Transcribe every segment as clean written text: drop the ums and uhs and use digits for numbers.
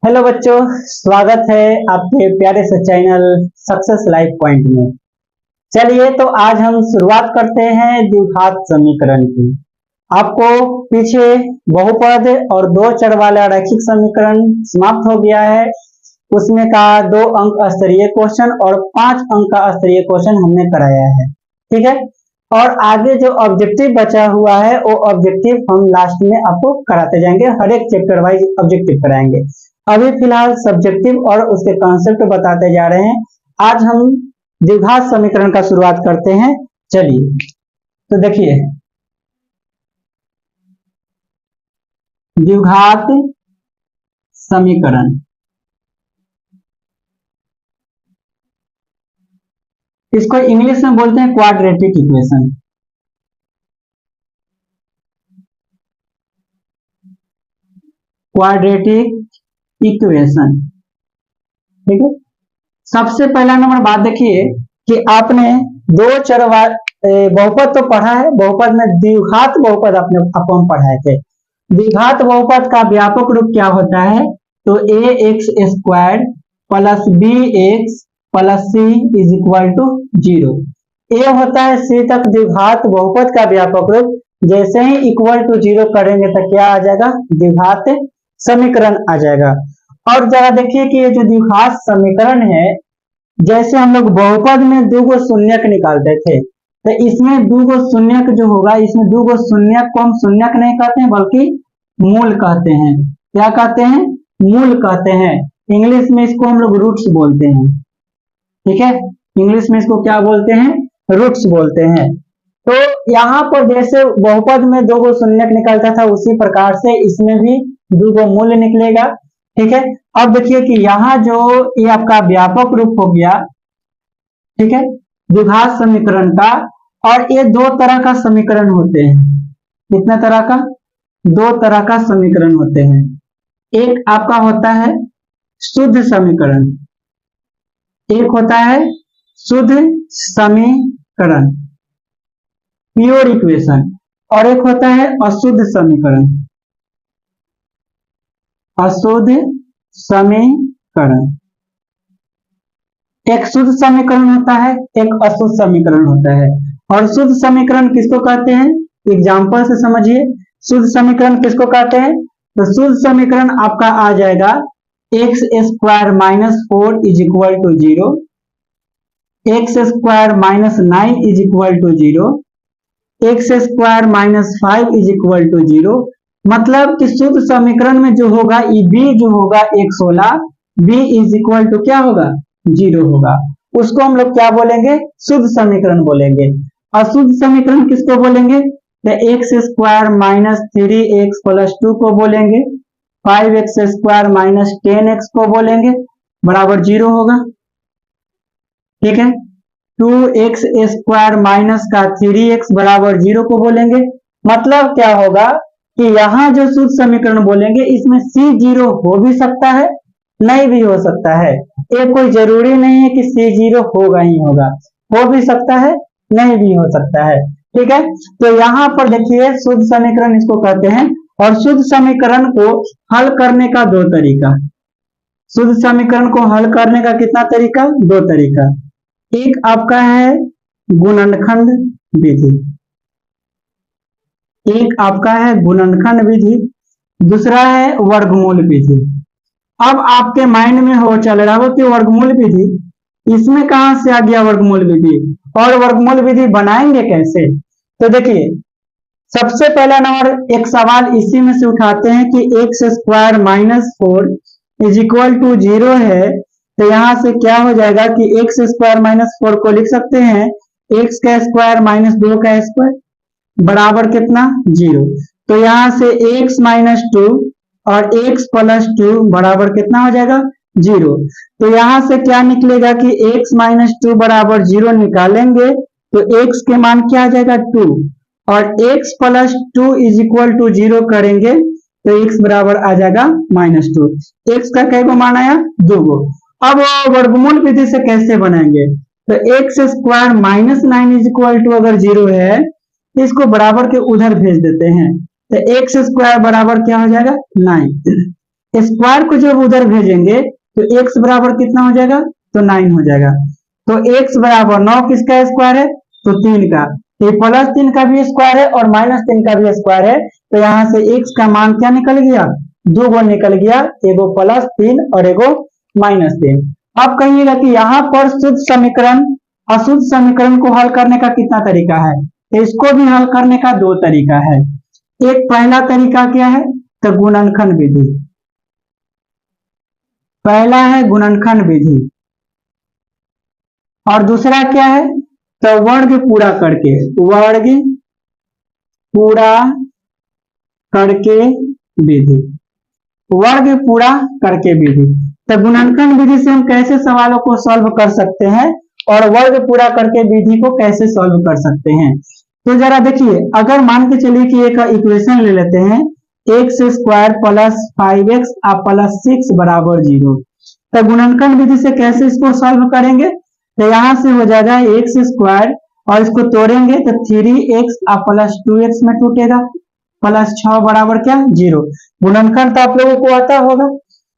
Hello बच्चों, स्वागत है आपके प्यारे से चैनल सक्सेस लाइफ पॉइंट में। चलिए तो आज हम शुरुआत करते हैं द्विघात समीकरण की। आपको पीछे बहुपद और दो चर वाला रैखिक समीकरण समाप्त हो गया है। उसमें का 2 अंक स्तरीय क्वेश्चन और 5 अंक का स्तरीय क्वेश्चन हमने कराया है, ठीक है। और आगे जो ऑब्जेक्टिव बचा हुआ है वो ऑब्जेक्टिव हम लास्ट में आपको कराते जाएंगे, हर एक चैप्टर वाइज ऑब्जेक्टिव कराएंगे। अभी फिलहाल सब्जेक्टिव और उसके कॉन्सेप्ट बताते जा रहे हैं। आज हम द्विघात समीकरण का शुरुआत करते हैं। चलिए तो देखिए, द्विघात समीकरण, इसको इंग्लिश में बोलते हैं क्वाड्रेटिक इक्वेशन। क्वाड्रेटिक इक्वेशन, ठीक है। सबसे पहला नंबर बात देखिए कि आपने दो चर बहुपद तो पढ़ा है, बहुपद में द्विघात बहुपद आपने अपन पढ़ाए थे। द्विघात बहुपद का व्यापक रूप क्या होता है? तो a x square plus b x plus c is equal to 0। A होता है सी तक द्विघात बहुपद का व्यापक रूप। जैसे ही इक्वल टू 0 करेंगे तो क्या आ जाएगा? द्विघात समीकरण आ जाएगा। और जरा देखिए कि ये जो द्विघात समीकरण है, जैसे हम लोग बहुपद में दो गो शून्यक निकालते थे, तो इसमें दो गो शून्यक जो होगा, इसमें दो गो शून्यक को हम शून्यक नहीं कहते हैं बल्कि मूल कहते हैं। क्या कहते हैं? मूल कहते हैं। इंग्लिश में इसको हम लोग रूट्स बोलते हैं, ठीक है। इंग्लिश में इसको क्या बोलते हैं? रूट्स बोलते हैं। तो यहाँ पर जैसे बहुपद में दो गो शून्यक निकलता था, उसी प्रकार से इसमें भी दो गो मूल निकलेगा, ठीक है। अब देखिए कि यहाँ जो ये आपका व्यापक रूप हो गया, ठीक है, द्विघात समीकरण का। और ये दो तरह का समीकरण होते हैं। कितने तरह का? दो तरह का समीकरण होते हैं। एक आपका होता है शुद्ध समीकरण, एक होता है शुद्ध समीकरण प्योर इक्वेशन, और एक होता है अशुद्ध समीकरण, अशुद्ध समीकरण। एक शुद्ध समीकरण होता है, एक अशुद्ध समीकरण होता है। और शुद्ध समीकरण किसको कहते हैं? एग्जाम्पल से समझिए। शुद्ध समीकरण किसको कहते हैं? तो शुद्ध समीकरण आपका आ जाएगा x square minus 4 is equal to 0, x square minus 9 is equal to 0, x square minus 5 is equal to 0। मतलब कि शुद्ध समीकरण में जो होगा, ये बी जो होगा 116, बी इज इक्वल टू क्या होगा? 0 होगा। उसको हम लोग क्या बोलेंगे? शुद्ध समीकरण बोलेंगे। अशुद्ध समीकरण किसको बोलेंगे? तो x square minus 3x plus 2 को बोलेंगे, 5x स्क्वायर माइनस 10x को बोलेंगे, बराबर 0 होगा, ठीक है। 2x स्क्वायर माइनस का 3x बराबर 0 को बोलेंगे। मतलब क्या होगा कि यहाँ जो शुद्ध समीकरण बोलेंगे, इसमें C0 हो भी सकता है, नहीं भी हो सकता है। ये कोई जरूरी नहीं है कि C0 होगा ही होगा, हो भी सकता है, नहीं भी हो सकता है, ठीक है। तो यहाँ पर देखिए शुद्ध समीकरण इसको कहते हैं। और शुद्ध समीकरण को हल करने का दो तरीका। शुद्ध समीकरण को हल करने का कितना तरीका? दो तरीका। एक आपका है गुणनखंड विधि, एक आपका है गुणनखंड विधि, दूसरा है वर्गमूल विधि। अब आपके माइंड में हो चल रहा हो कि वर्गमूल विधि, इसमें कहां से आ गया वर्गमूल विधि, और वर्गमूल विधि बनाएंगे कैसे? तो देखिए, सबसे पहला नंबर एक सवाल इसी में से उठाते हैं कि x square minus 4 is equal to 0 है। तो यहां से क्या हो जाएगा कि एक्स स्क्वायर माइनस 4 को लिख सकते हैं एक्स का स्क्वायर माइनस 2 का स्क्वायर बराबर कितना? 0। तो यहां से x माइनस 2 और x प्लस 2 बराबर कितना हो जाएगा? 0। तो यहां से क्या निकलेगा कि x माइनस 2 बराबर 0 निकालेंगे तो x के मान क्या आ जाएगा? 2, और x plus 2 is equal to 0 करेंगे तो x बराबर आ जाएगा माइनस 2। x का कई गो मान आया? 2 गो। अब वर्गमूल विधि से कैसे बनाएंगे? तो x square minus 9 is equal to अगर 0 है, इसको बराबर के उधर भेज देते हैं। तो एक्स स्क्वायर बराबर क्या हो जाएगा? 9। स्क्वायर को जब उधर भेजेंगे तो x बराबर कितना हो जाएगा, तो 9 हो जाएगा। तो x बराबर 9 किसका स्क्वायर है, तो 3 का। तो प्लस 3 का भी स्क्वायर है और माइनस 3 का भी स्क्वायर है। तो यहाँ से x का मान क्या निकल गया, 2 गो निकल गया, एगो प्लस 3 और एगो माइनस 3। अब कहिएगा कि यहाँ पर शुद्ध समीकरण अशुद्ध समीकरण को हल करने का कितना तरीका है, तो इसको भी हल करने का 2 तरीका है। एक पहला तरीका क्या है, तो गुणनखंड विधि, पहला है गुणनखंड विधि, और दूसरा क्या है, तो वर्ग पूरा करके, वर्ग पूरा करके विधि, वर्ग पूरा करके विधि। तो गुणनखंड विधि से हम कैसे सवालों को सॉल्व कर सकते हैं और वर्ग पूरा करके विधि को कैसे सॉल्व कर सकते हैं। तो जरा देखिए, अगर मान के चलिए कि एक इक्वेशन ले लेते हैं, x square plus 5x plus 6 बराबर 0। तो गुणनखंड विधि से कैसे इसको सॉल्व करेंगे, तो यहां से हो जाएगा एक्स स्क्वायर और इसको तोड़ेंगे तो 3x प्लस 2x में टूटेगा, प्लस 6 बराबर क्या 0। गुणनखंड तो आप लोगों को आता होगा।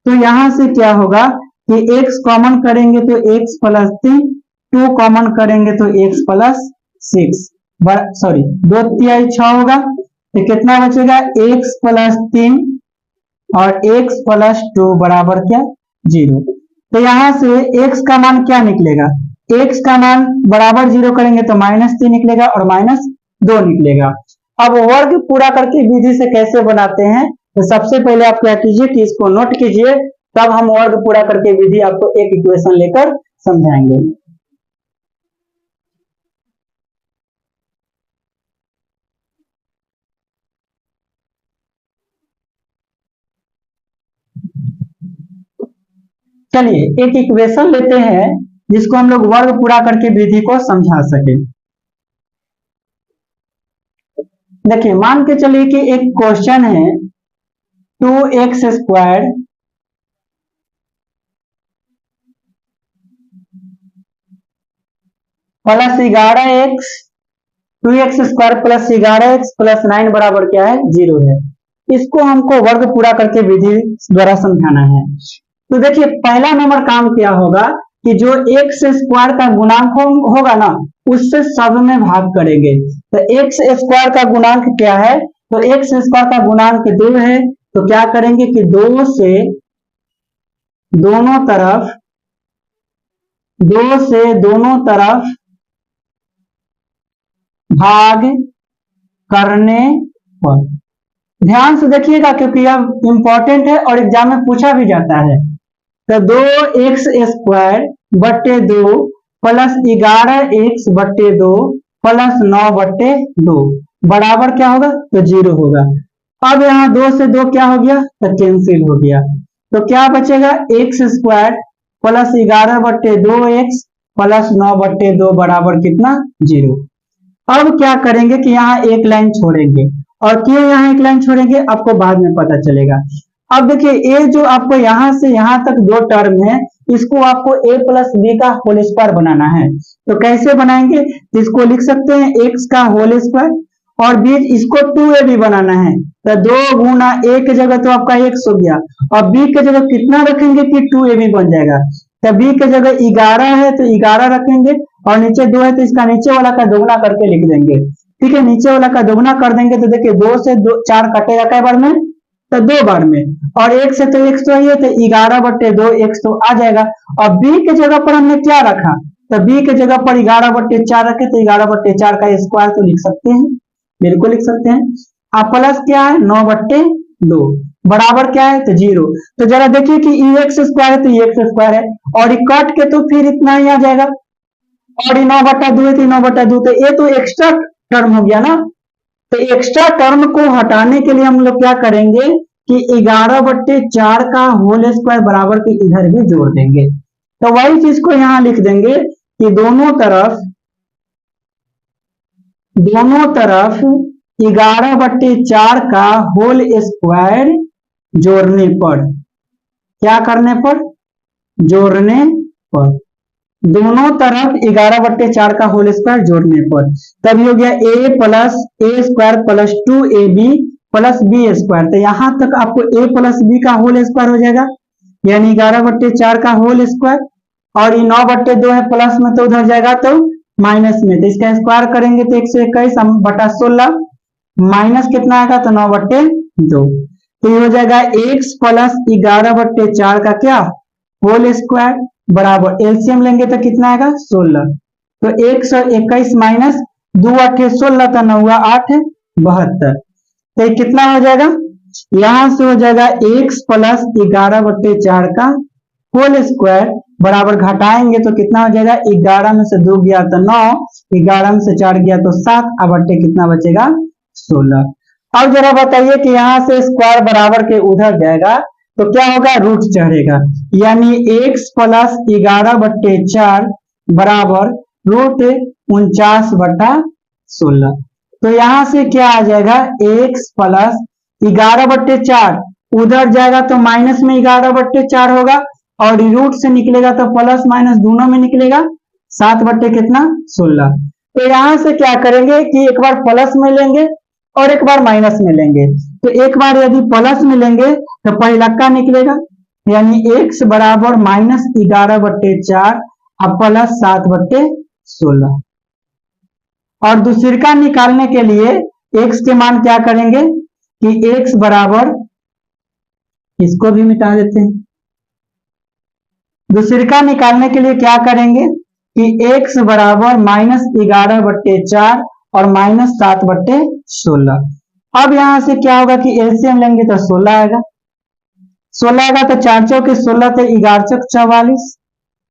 तो यहां से क्या होगा कि x कॉमन करेंगे तो x प्लस 3, 2 कॉमन करेंगे तो x प्लस 6, सॉरी 2 तिहाई 6 होगा, तो कितना बचेगा x प्लस 3 और x प्लस 2 बराबर क्या 0। तो यहां से x का मान क्या निकलेगा, x का मान बराबर 0 करेंगे तो -3 निकलेगा और -2 निकलेगा। अब वर्ग पूरा करके विधि से कैसे बनाते हैं, तो सबसे पहले आप क्या कीजिए कि इसको नोट कीजिए, तब हम वर्ग पूरा करके विधि आपको एक इक्वेशन लेकर समझाएंगे। चलिए एक इक्वेशन लेते हैं जिसको हम लोग वर्ग पूरा करके विधि को समझा सके। देखिए मान के चलिए कि एक क्वेश्चन है 2x square plus 11x, 2x square plus 11x plus 9 बराबर क्या है 0 है। इसको हमको वर्ग पूरा करके विधि द्वारा समझाना है। तो देखिए पहला नंबर काम क्या होगा कि जो x स्क्वायर का गुणांक होगा ना, उससे सब में भाग करेंगे। तो x स्क्वायर का गुणांक क्या है, तो x स्क्वायर का गुणांक 2 है, तो क्या करेंगे कि 2 से दोनों तरफ, 2 से दोनों तरफ भाग करने पर, ध्यान से देखिएगा क्योंकि यह इंपॉर्टेंट है और एग्जाम में पूछा भी जाता है। तो 2x स्क्वायर बट्टे 2 प्लस 11x बट्टे 2 प्लस 9 बट्टे 2 बराबर क्या होगा, तो 0 होगा। अब यहाँ 2 से 2 क्या हो गया, तो कैंसिल हो गया। तो क्या बचेगा x स्क्वायर प्लस 11 बट्टे 2x प्लस 9 बट्टे 2 बराबर कितना 0। अब क्या करेंगे कि यहाँ एक लाइन छोड़ेंगे, और क्यों यहाँ एक लाइन छोड़ेंगे आपको बाद में पता चलेगा। अब देखिए ये जो आपको यहाँ से यहाँ तक 2 टर्म है, इसको आपको a प्लस बी का होल स्क्वायर बनाना है। तो कैसे बनाएंगे, इसको लिख सकते हैं x का होल स्क्वायर, और बीच इसको 2ab बनाना है। तो 2 गुना a की जगह तो आपका x हो गया, और b की जगह कितना रखेंगे कि 2ab बन जाएगा। तो b की जगह 11 है तो 11 रखेंगे, और नीचे 2 है तो इसका नीचे वाला का दोगुना करके लिख देंगे। ठीक है, नीचे वाला का दोगुना कर देंगे तो देखिए 2 से 4 कटेगा कई बार में, तो 2 बार में, और 1 से तो x तो ही है, तो 11 बट्टे 2 x तो आ जाएगा। और b के जगह पर हमने क्या रखा, तो b के जगह पर 11 बट्टे 4 रखे, तो 11 बट्टे 4 का स्क्वायर तो लिख सकते हैं, बिल्कुल लिख सकते हैं। अब प्लस क्या है 9 बट्टे 2 बराबर क्या है, तो 0। तो जरा देखिए कि x स्क्वायर है तो x स्क्वायर है, और कट के तो फिर इतना ही आ जाएगा, और 9 बट्टा 2 है तो 9 बट्टा 2, तो ये तो एक्स्ट्रा टर्म हो गया ना। तो एक्स्ट्रा टर्म को हटाने के लिए हम लोग क्या करेंगे कि 11 बट्टे 4 का होल स्क्वायर बराबर के इधर भी जोड़ देंगे। तो वही चीज को यहां लिख देंगे कि दोनों तरफ 11 बट्टे 4 का होल स्क्वायर जोड़ने पर, क्या करने पर, जोड़ने पर, दोनों तरफ 11 बट्टे 4 का होल स्क्वायर जोड़ने पर, तब हो गया a plus a square plus 2ab plus b square, तो यहां तक आपको ए प्लस बी का होल स्क्वायर हो जाएगा, यानी 11/4 का होल स्क्वायर, और ये 9/2 है प्लस में तो उधर जाएगा तो माइनस में, तो इसका स्क्वायर करेंगे तो 121/16, माइनस कितना आएगा तो 9/2, तो ये हो जाएगा x प्लस 11/4 का क्या होल स्क्वायर बराबर एलसीएम लेंगे तो कितना आएगा 16, तो 121 माइनस 2×8 = 16, तो 9×8 72, तो ये कितना हो जाएगा, यहां से हो जाएगा x प्लस 11/4 का होल स्क्वायर बराबर घटाएंगे तो कितना हो जाएगा, 11 में से 2 गया तो 9, 11 में से 4 गया तो 7, अब बट्टे कितना बचेगा 16। अब जरा बताइए कि यहां से स्क्वायर बराबर के उधर जाएगा तो क्या होगा, रूट चढ़ेगा, यानी x प्लस 11/4 बराबर रूट 49/16, तो यहां से क्या आ जाएगा, x प्लस 11/4 उधर जाएगा तो माइनस में 11/4 होगा, और रूट से निकलेगा तो प्लस माइनस दोनों में निकलेगा, 7/16, तो यहां से क्या करेंगे कि एक बार प्लस में लेंगे और एक बार माइनस में लेंगे, तो एक बार यदि प्लस में लेंगे तो पहिलक्का निकलेगा, यानी x बराबर माइनस 11/4 अब प्लस 7/16, और दूसरी का निकालने के लिए x के मान क्या करेंगे कि x बराबर, इसको भी मिटा देते हैं, दूसरी का निकालने के लिए क्या करेंगे कि x बराबर माइनस 11/4 और माइनस 7/16, अब यहां से क्या होगा कि एलसीएम लेंगे तो 16 आएगा, 16 आएगा तो 4 चौके 16 तो 11 चौक 44,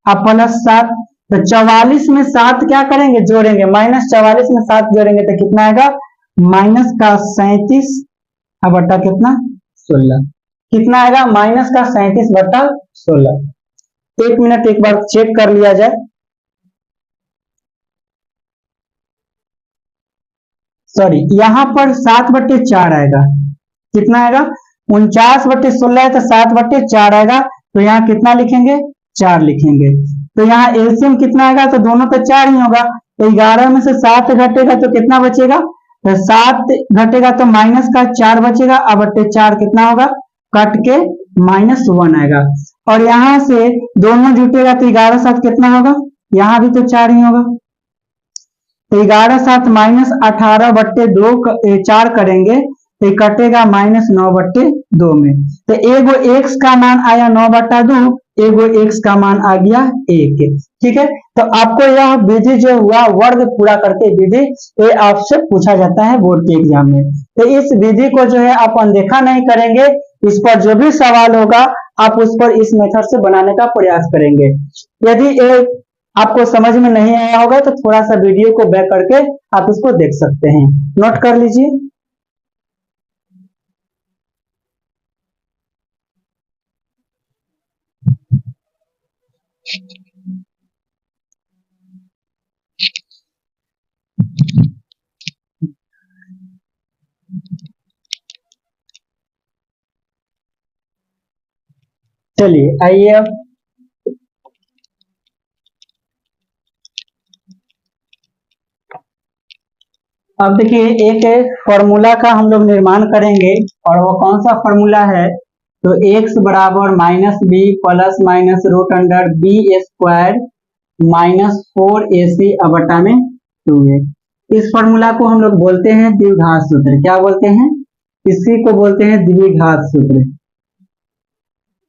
अब प्लस 7, तो 44 में 7 क्या करेंगे जोड़ेंगे, माइनस 44 में 7 जोड़ेंगे तो कितना आएगा, माइनस का 37 अब बट्टा कितना 16, कितना आएगा माइनस का 37/16। एक मिनट एक बार चेक कर लिया जाए, सॉरी यहां पर 7/4 आएगा, कितना आएगा 49/16 है तो 7/4 आएगा, तो यहाँ कितना लिखेंगे 4 लिखेंगे, तो यहाँ एलसीएम कितना आएगा, तो दोनों तो 4 ही होगा, तो 11 में से 7 घटेगा तो कितना बचेगा, तो 7 घटेगा तो माइनस का 4 बचेगा, अब 4 कितना होगा कट के -1 आएगा, और यहां से दोनों जुटेगा तो 11 7 कितना होगा, यहाँ भी तो 4 ही होगा, तो 11 7 -18/2 4 करेंगे तो कटेगा -9/2 में, तो एगो x का मान आया 9/2, एगो x का मान आ गया 1, ठीक है। तो आपको यह विधि जो हुआ वर्ग पूरा करके विधि, ये आपसे पूछा जाता है बोर्ड के एग्जाम में, तो इस विधि को जो है आप अनदेखा नहीं करेंगे, इस पर जो भी सवाल होगा आप उस पर इस मेथड से बनाने का प्रयास करेंगे। यदि आपको समझ में नहीं आया होगा तो थोड़ा सा वीडियो को बैक करके आप इसको देख सकते हैं, नोट कर लीजिए। चलिए आइए अब देखिए एक फॉर्मूला का हम लोग निर्माण करेंगे, और वो कौन सा फॉर्मूला है, तो x बराबर -b plus minus root under b square -4ac/2a, इस फॉर्मूला को हम लोग बोलते हैं द्विघात सूत्र, क्या बोलते हैं, इसी को बोलते हैं द्विघात सूत्र,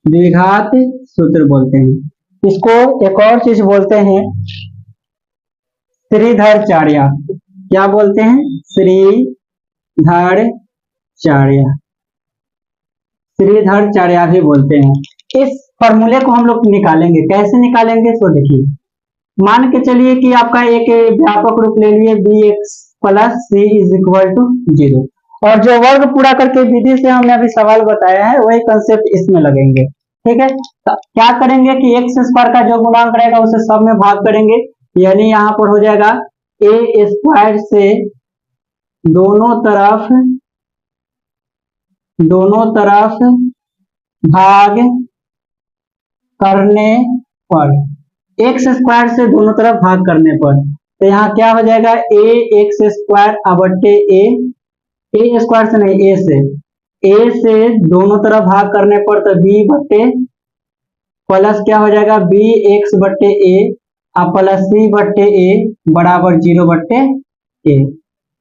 द्विघात सूत्र बोलते हैं, इसको एक और चीज बोलते हैं श्रीधराचार्य, क्या बोलते हैं श्रीधराचार्य, श्रीधराचार्य भी बोलते हैं। इस फॉर्मूले को हम लोग निकालेंगे, कैसे निकालेंगे तो देखिए, मान के चलिए कि आपका एक व्यापक रूप ले लिए bx plus c is equal to 0, और जो वर्ग पूरा करके विधि से हमने अभी सवाल बताया है वही कंसेप्ट इसमें लगेंगे, ठीक है। तो क्या करेंगे कि एक्स स्क्वायर का जो गुणांक रहेगा उसे सब में भाग करेंगे, यानी यहाँ पर हो जाएगा ए स्क्वायर से दोनों तरफ भाग करने पर, एक्स स्क्वायर से दोनों तरफ भाग करने पर, तो यहाँ क्या हो जाएगा ए एक्स स्क्वायर / ए ए स्क्वायर से नहीं, ए से दोनों तरफ भाग करने पर तो बी बट्टे प्लस क्या हो जाएगा, बी एक्स बट्टे ए और प्लस सी बट्टे ए बराबर 0/a।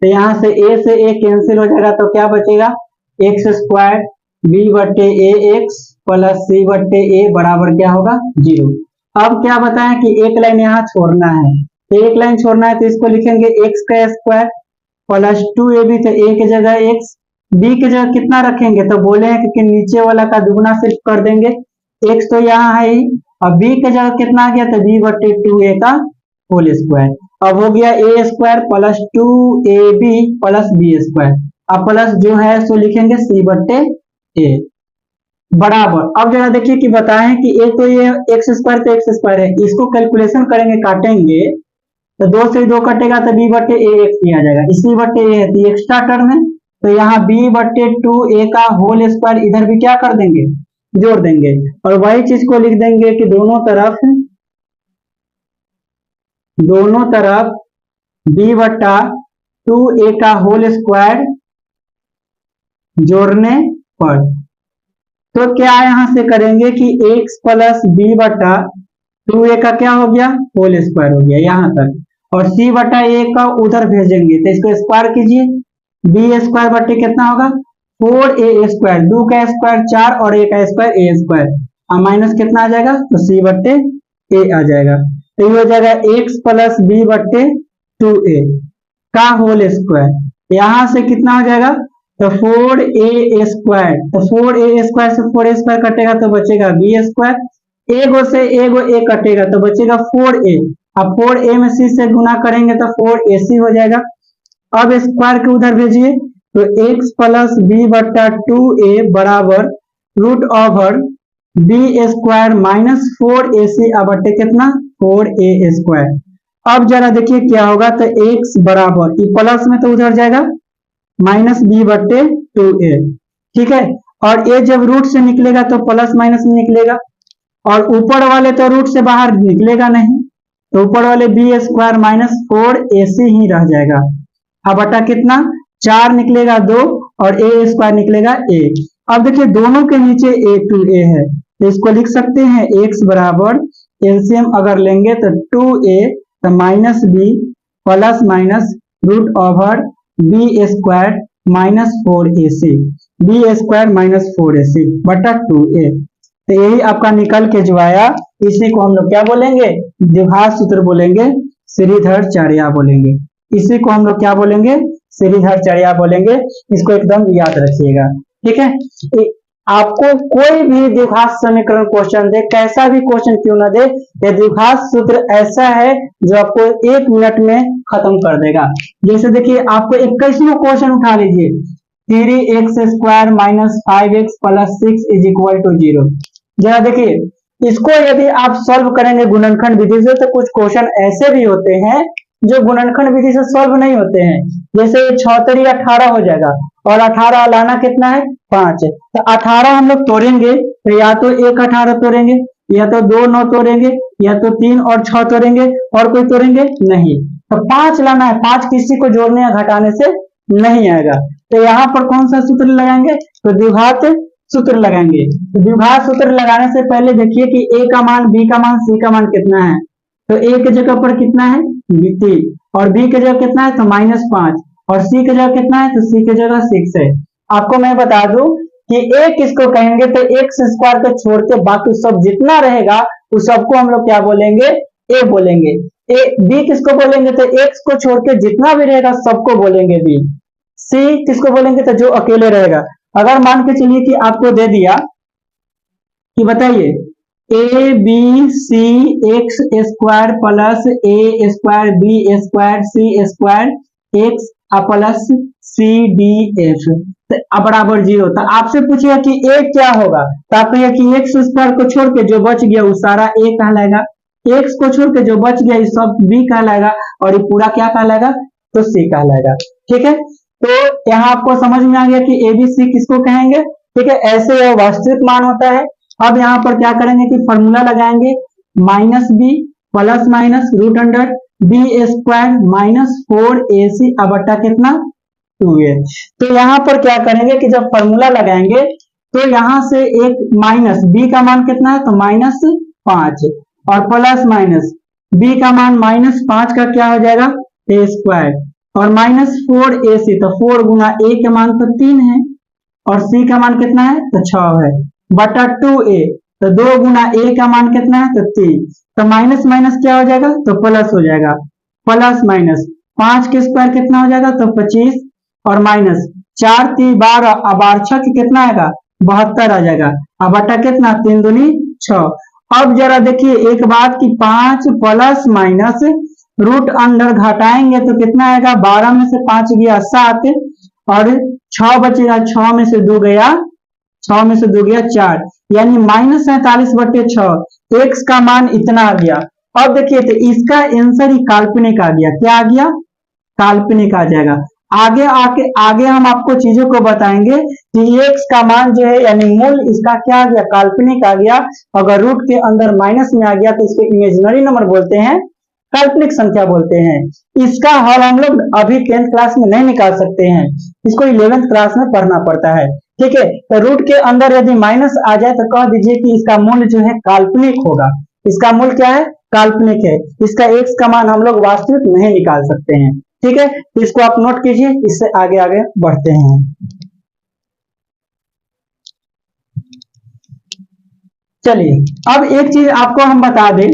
तो यहाँ से ए कैंसिल हो जाएगा तो क्या बचेगा, एक्स स्क्वायर बी बट्टे ए एक्स प्लस सी बट्टे ए बराबर क्या होगा 0। अब क्या बताएं कि एक लाइन यहाँ छोड़ना है, तो एक लाइन छोड़ना है तो इसको लिखेंगे एक्स का स्क्वायर प्लस 2ab, तो ए की जगह एक्स, बी की जगह कितना रखेंगे, तो बोले हैं कि नीचे वाला का दुगुना सिर्फ कर देंगे, एक्स तो यहाँ है ही, और बी की जगह कितना आ गया, तो बी बट्टे 2a का होल स्क्वायर। अब हो गया a square plus 2ab plus b square, अब प्लस जो है सो लिखेंगे सी बट्टे ए बराबर। अब जरा देखिए कि बताएं कि एक तो ये एक्स स्क्वायर तो एक्स स्क्वायर है, इसको कैलकुलेशन करेंगे काटेंगे तो 2 से 2 कटेगा तो बी बट्टे ए एक्स ही आ जाएगा, इसी बट्टे ए है तो एक्स्ट्रा टर्म है, तो यहाँ बी बट्टे 2a का होल स्क्वायर इधर भी क्या कर देंगे, जोड़ देंगे, और वही चीज को लिख देंगे कि दोनों तरफ b बट्टा 2a का होल स्क्वायर जोड़ने पर, तो क्या यहां से करेंगे कि x प्लस बी बट्टा 2a का क्या हो गया, होल स्क्वायर हो गया यहाँ तक, और c बट्टा a का उधर भेजेंगे तो इसको स्क्वायर कीजिए, b स्क्वायर बट्टे कितना होगा 4a स्क्वायर, 2 का स्क्वायर 4 और a का स्क्वायर a स्क्वायर, और माइनस कितना आ जाएगा, तो c बट्टे a आ जाएगा, तो ये हो जाएगा x प्लस बी बट्टे 2a का होल स्क्वायर, यहां से कितना हो जाएगा, तो 4a स्क्वायर, तो 4a स्क्वायर से 4a स्क्वायर कटेगा तो बचेगा b स्क्वायर, एगो से एगो a कटेगा तो बचेगा 4a, अब 4a में c से गुना करेंगे तो 4ac हो जाएगा। अब स्क्वायर के उधर भेजिए तो x प्लस बी बट्टा 2a बराबर root over b square minus 4ac बट्टे कितना 4a स्क्वायर। अब जरा देखिए क्या होगा, तो x बराबर प्लस में तो उधर जाएगा माइनस बी बट्टे 2a, ठीक है, और a जब रूट से निकलेगा तो प्लस माइनस में निकलेगा, और ऊपर वाले तो रूट से बाहर निकलेगा नहीं, तो ऊपर वाले बी स्क्वायर माइनस 4ac ही रह जाएगा, अब बटा कितना 4 निकलेगा 2 और a स्क्वायर निकलेगा a। अब देखिए दोनों के नीचे a है तो इसको लिख सकते हैं x बराबर एलसीएम अगर लेंगे तो 2a तो minus b plus minus root over b square minus 4ac, b square minus 4ac बटा 2a, तो यही आपका निकल के जो आया इसी को हम लोग क्या बोलेंगे, द्विघात सूत्र बोलेंगे, श्रीधराचार्य बोलेंगे, इसी को हम लोग क्या बोलेंगे, श्रीधराचार्य बोलेंगे, इसको एकदम याद रखिएगा, ठीक है। आपको कोई भी द्विघात समीकरण क्वेश्चन दे, कैसा भी क्वेश्चन क्यों ना दे, ये द्विघात सूत्र ऐसा है जो आपको 1 मिनट में खत्म कर देगा। जैसे देखिए आपको 21वां क्वेश्चन उठा लीजिए, 3x square minus 5x plus 6 is equal to 0। जरा देखिए इसको यदि आप सॉल्व करेंगे गुणनखंड विधि से तो कुछ क्वेश्चन ऐसे भी होते हैं जो गुणनखंड विधि से सॉल्व नहीं होते हैं, जैसे 6 18 हो जाएगा और 18 लाना कितना है 5, तो 18 हम लोग तोड़ेंगे तो या तो 1 18 तोड़ेंगे, या तो 2 9 तोड़ेंगे, या तो 3 और 6 तोड़ेंगे, और कोई तोड़ेंगे नहीं, तो 5 लाना है, 5 किसी को जोड़ने या घटाने से नहीं आएगा, तो यहाँ पर कौन सा सूत्र लगाएंगे, तो द्विघात सूत्र लगाएंगे। तो द्विघात सूत्र लगाने से पहले देखिए कि a का मान b का मान c का मान कितना है, तो a के जगह पर कितना है 3 और b के जगह कितना है तो -5 और c के जगह कितना है तो c के जगह 6 है। आपको मैं बता दूं कि a किसको कहेंगे तो x स्क्वायर को छोड़ के बाकी सब जितना रहेगा उस सबको हम लोग क्या बोलेंगे a बोलेंगे, b किसको बोलेंगे तो x को छोड़ के जितना भी रहेगा सबको बोलेंगे b, c किसको बोलेंगे तो जो अकेले रहेगा। अगर मान के चलिए कि आपको दे दिया कि बताइए a b c x square plus a square b square c square x plus c d f बराबर 0, तो आपसे पूछेगा कि a क्या होगा, तो आप कहिए कि x स्क्वायर को छोड़ के जो बच गया वो सारा a कहलाएगा, x को छोड़ के जो बच गया ये सब b कहलाएगा, और ये पूरा क्या कहलाएगा तो c कहलाएगा, ठीक है। तो यहाँ आपको समझ में आ गया कि ए बी सी किसको कहेंगे, ठीक है, ऐसे यह वास्तविक मान होता है। अब यहाँ पर क्या करेंगे कि फॉर्मूला लगाएंगे minus b plus minus root under b square minus 4ac बटा कितना 2a। तो यहाँ पर क्या करेंगे कि जब फॉर्मूला लगाएंगे तो यहाँ से एक माइनस b का मान कितना है, तो -5 और प्लस माइनस b का मान -5 का क्या हो जाएगा, a स्क्वायर और -4ac, तो 4 गुना a का मान तो 3 है और c का मान कितना है, तो 6 है बटा 2a, तो 2 गुना a का मान कितना है, तो 3, तो माइनस माइनस क्या हो जाएगा, तो प्लस हो जाएगा, प्लस माइनस 5 के स्क्वायर कितना हो जाएगा, तो 25 और माइनस 4 3 12 अब 6 कितना आएगा, 72 आ जाएगा। अब बटा कितना, 3 दूनी 6। अब जरा देखिए एक बात की 5 प्लस माइनस रूट अंदर घटाएंगे तो कितना आएगा, 12 में से 5 गया 7 और 6 बचेगा, 6 में से 2 गया 6 में से 2 गया 4, यानी -47/6 एक्स का मान इतना आ गया। अब देखिए तो इसका आंसर ही काल्पनिक आ गया, क्या आ गया, काल्पनिक आ जाएगा। आगे हम आपको चीजों को बताएंगे कि एक्स का मान जो है यानी मूल इसका क्या आ गया, काल्पनिक आ गया। अगर रूट के अंदर माइनस में आ गया तो इसको इमेजिनरी नंबर बोलते हैं, काल्पनिक संख्या बोलते हैं। इसका हल हम लोग अभी 10th क्लास में नहीं निकाल सकते हैं, इसको 11th क्लास में पढ़ना पड़ता है, ठीक है। तो रूट के अंदर यदि माइनस आ जाए तो कह दीजिए कि इसका मूल्य जो है काल्पनिक होगा, इसका मूल्य क्या है, काल्पनिक है, इसका एक्स का मान हम लोग वास्तविक नहीं निकाल सकते हैं, ठीक है। तो इसको आप नोट कीजिए, इससे आगे आगे बढ़ते हैं। चलिए अब एक चीज आपको हम बता दें,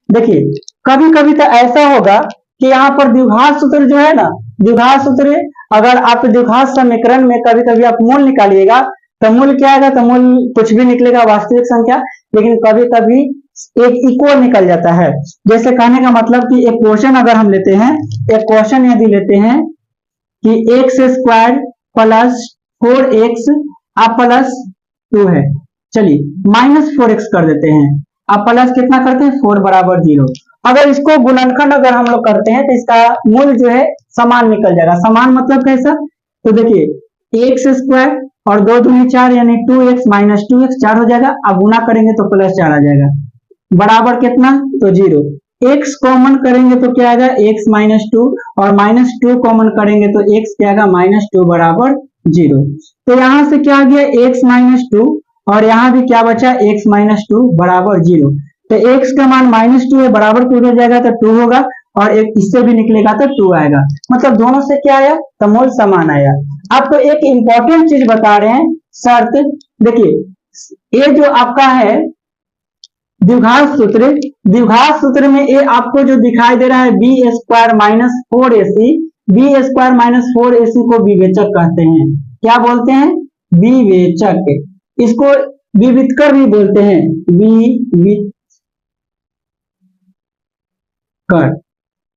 देखिए कभी कभी तो ऐसा होगा कि यहाँ पर द्विघात सूत्र जो है ना, द्विघात सूत्र अगर आप द्विघात समीकरण में कभी कभी आप मूल निकालिएगा तो मूल क्या आएगा, तो मूल कुछ भी निकलेगा वास्तविक संख्या, लेकिन कभी कभी एक इक्वल निकल जाता है। जैसे कहने का मतलब कि एक क्वेश्चन अगर हम लेते हैं, एक क्वेश्चन यदि लेते हैं कि एक्स स्क्वायर प्लस 4x अब प्लस 2 है, चलिए -4x कर देते हैं, अब प्लस कितना करते हैं 4 बराबर 0। अगर इसको गुणनखंड अगर हम लोग करते हैं तो इसका मूल जो है समान निकल जाएगा। समान मतलब कैसा, तो देखिए एक्स स्क्वायर और 2 दूनी 4 यानी 2x - 2x 4 हो जाएगा, अब गुना करेंगे तो +4 आ जाएगा बराबर कितना, तो 0। x कॉमन करेंगे तो क्या आएगा, x -2 और -2 कॉमन करेंगे तो x क्या आएगा, -2 बराबर 0। तो यहां से क्या आ गया, x -2 और यहां भी क्या बचा, x -2 बराबर 0। तो x का मान -2 है, बराबर 2 हो जाएगा तो 2 होगा और एक इससे भी निकलेगा तो 2 आएगा, मतलब दोनों से क्या आया, तो मूल समान आया। आपको एक इंपॉर्टेंट चीज बता रहे हैं, शर्त देखिए ये जो आपका है द्विघात सूत्र, द्विघात सूत्र में ये आपको जो दिखाई दे रहा है B square -4ac, b square -4ac को विवेचक कहते हैं, क्या बोलते हैं, विवेचक। इसको विवितकर भी बोलते हैं,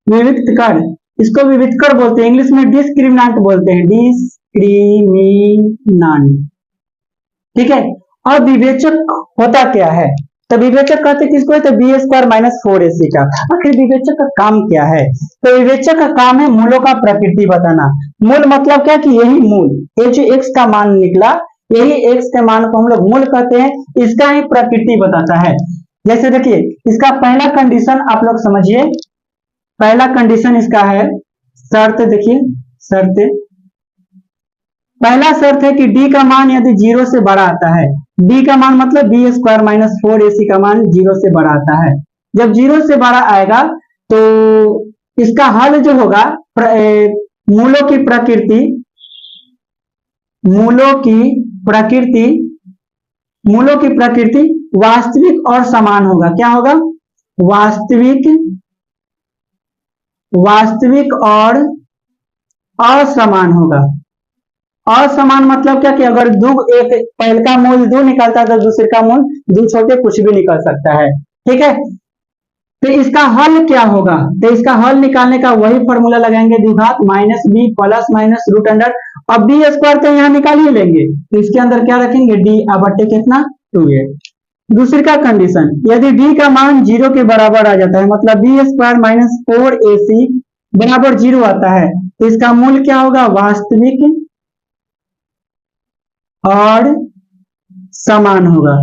विवितकर, इसको विवितकर बोलते हैं, इंग्लिश में डिस्क्रिमिनेंट बोलते हैं, डिस्क्रिमिनेंट, ठीक है। और विवेचक होता क्या है, तो विवेचक कहते किसको है, तो बी स्क्वायर -4ac का। आखिर विवेचक का काम क्या है, तो विवेचक का काम है मूलों का प्रकृति बताना। मूल मतलब क्या, कि यही मूल, ये जो x का मान निकला, यही x के मान को हम लोग मूल कहते हैं, इसका ही प्रकृति बताता है। जैसे देखिए इसका पहला कंडीशन आप लोग समझिए, पहला कंडीशन इसका है, शर्त देखिए, शर्त पहला शर्त है कि d का मान यदि 0 से बड़ा आता है, d का मान मतलब बी स्क्वायर -4ac का मान 0 से बड़ा आता है। जब 0 से बड़ा आएगा तो इसका हल जो होगा मूलों की प्रकृति, मूलों की प्रकृति, मूलों की प्रकृति वास्तविक और समान होगा। क्या होगा, वास्तविक, वास्तविक और असमान होगा। असमान मतलब क्या, कि अगर दो एक पहले का मूल 2 निकलता है तो दूसरे का मूल 2 छोड़ के कुछ भी निकल सकता है, ठीक है। तो इसका हल क्या होगा, तो इसका हल निकालने का वही फॉर्मूला लगाएंगे, द्विघात -b plus minus root under, अब बी स्क्वायर तो यहाँ निकाल ही लेंगे, तो इसके अंदर क्या रखेंगे, d अब बटे कितना 2a। दूसरी का कंडीशन, यदि d का मान 0 के बराबर आ जाता है, मतलब बी स्क्वायर -4ac बराबर 0 आता है, तो इसका मूल क्या होगा, वास्तविक और समान होगा।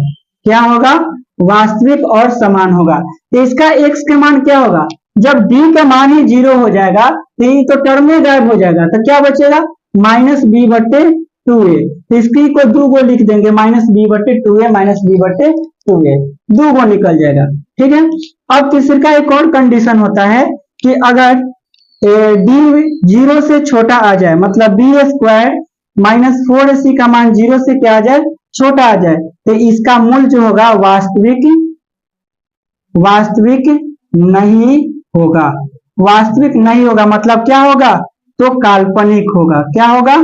क्या होगा, वास्तविक और समान होगा। तो इसका x का मान क्या होगा, जब डी का मान ही 0 हो जाएगा तो ये तो टर्म में गायब हो जाएगा, तो क्या बचेगा माइनस बी बटे 2a। तो इसकी को 2 गो लिख देंगे, माइनस बी बटे 2a माइनस बी बटे 2a, 2 गो निकल जाएगा। ठीक है, अब तीसरे का एक और कंडीशन होता है कि अगर डी 0 से छोटा आ जाए, मतलब बी स्क्वायर माइनस 4ac का मान 0 से क्या आ जाए, छोटा आ जाए, तो इसका मूल जो होगा वास्तविक नहीं होगा। वास्तविक नहीं होगा मतलब क्या होगा, तो काल्पनिक होगा। क्या होगा,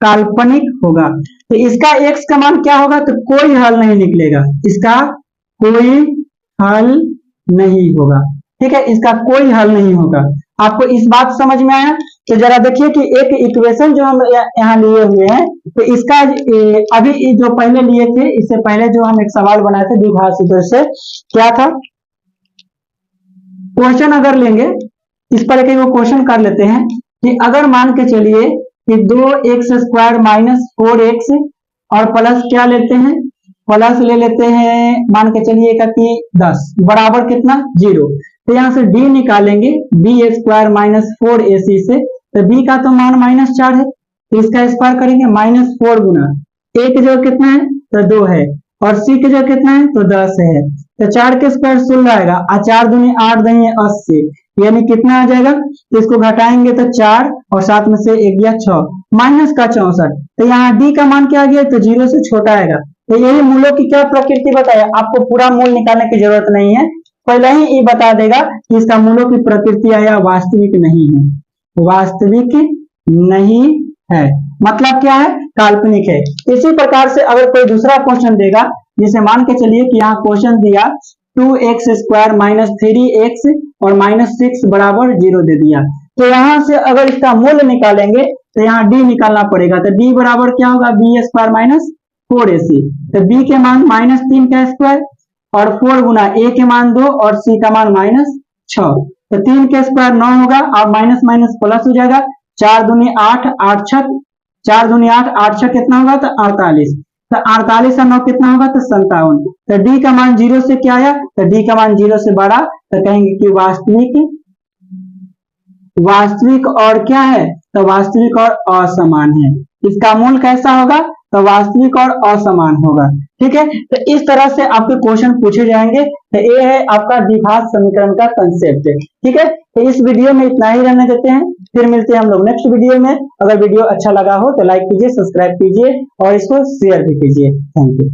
काल्पनिक होगा। तो इसका x का मान क्या होगा, तो कोई हल नहीं निकलेगा, इसका कोई हल नहीं होगा। ठीक है, इसका कोई हल नहीं होगा। आपको इस बात समझ में आया? तो जरा देखिए कि एक इक्वेशन जो हम यहाँ लिए हुए हैं, तो इसका अभी जो पहले लिए थे, इससे पहले जो हम एक सवाल बनाए थे द्विघात सूत्र से, क्या था क्वेश्चन अगर लेंगे, इस पर एक क्वेश्चन कर लेते हैं कि अगर मान के चलिए कि 2x² माइनस 4x और प्लस क्या लेते हैं, प्लस ले लेते हैं, मान के चलिए कि 10 बराबर कितना 0। तो यहाँ से d निकालेंगे b² माइनस 4ac से, तो b का तो मान -4 है, तो इसका स्क्वायर करेंगे -4 गुना a की जगह कितना है, तो 2 है, और c की जगह कितना है, तो 10 है। तो 4 के स्क्वायर 16 आएगा, 4 दूनी 8 दूनी 80, यानी कितना आ जाएगा, तो इसको घटाएंगे तो 4 और साथ में से 1 गया 6, माइनस का 64। तो यहाँ d का मान क्या आ गया, तो 0 से छोटा आएगा। तो यही मूलों की क्या प्रकृति बताया, आपको पूरा मूल निकालने की जरूरत नहीं है, पहले ही ये बता देगा कि इसका मूलों की प्रकृति या वास्तविक नहीं है, वास्तविक नहीं है मतलब क्या है, काल्पनिक है। इसी प्रकार से अगर कोई दूसरा क्वेश्चन देगा, जैसे मान के चलिए कि यहाँ क्वेश्चन दिया 2x² माइनस 3x और -6 बराबर 0 दे दिया, तो यहाँ से अगर इसका मूल्य निकालेंगे तो यहाँ d निकालना पड़ेगा। तो d बराबर क्या होगा, b² माइनस 4ac, तो b के मान -3 का स्क्वायर और 4 गुना a के मान 2 और c का मान -6, तो 3 के स्क्वायर 9 होगा और माइनस माइनस प्लस हो जाएगा, 4 दूनी 8, 8 छक 4 दूनी 8, 8 छक कितना होगा, तो 48, तो 48 और 9 कितना होगा, तो 57। तो d का मान 0 से क्या आया, तो d का मान 0 से बड़ा, तो कहेंगे कि वास्तविक और क्या है, तो वास्तविक और असमान है। इसका मूल कैसा होगा, तो वास्तविक और असमान होगा। ठीक है, तो इस तरह से आपके क्वेश्चन पूछे जाएंगे। तो ये है आपका द्विघात समीकरण का कंसेप्ट। ठीक है, तो इस वीडियो में इतना ही रहने देते हैं, फिर मिलते हैं हम लोग नेक्स्ट वीडियो में। अगर वीडियो अच्छा लगा हो तो लाइक कीजिए, सब्सक्राइब कीजिए और इसको शेयर भी कीजिए। Thank you.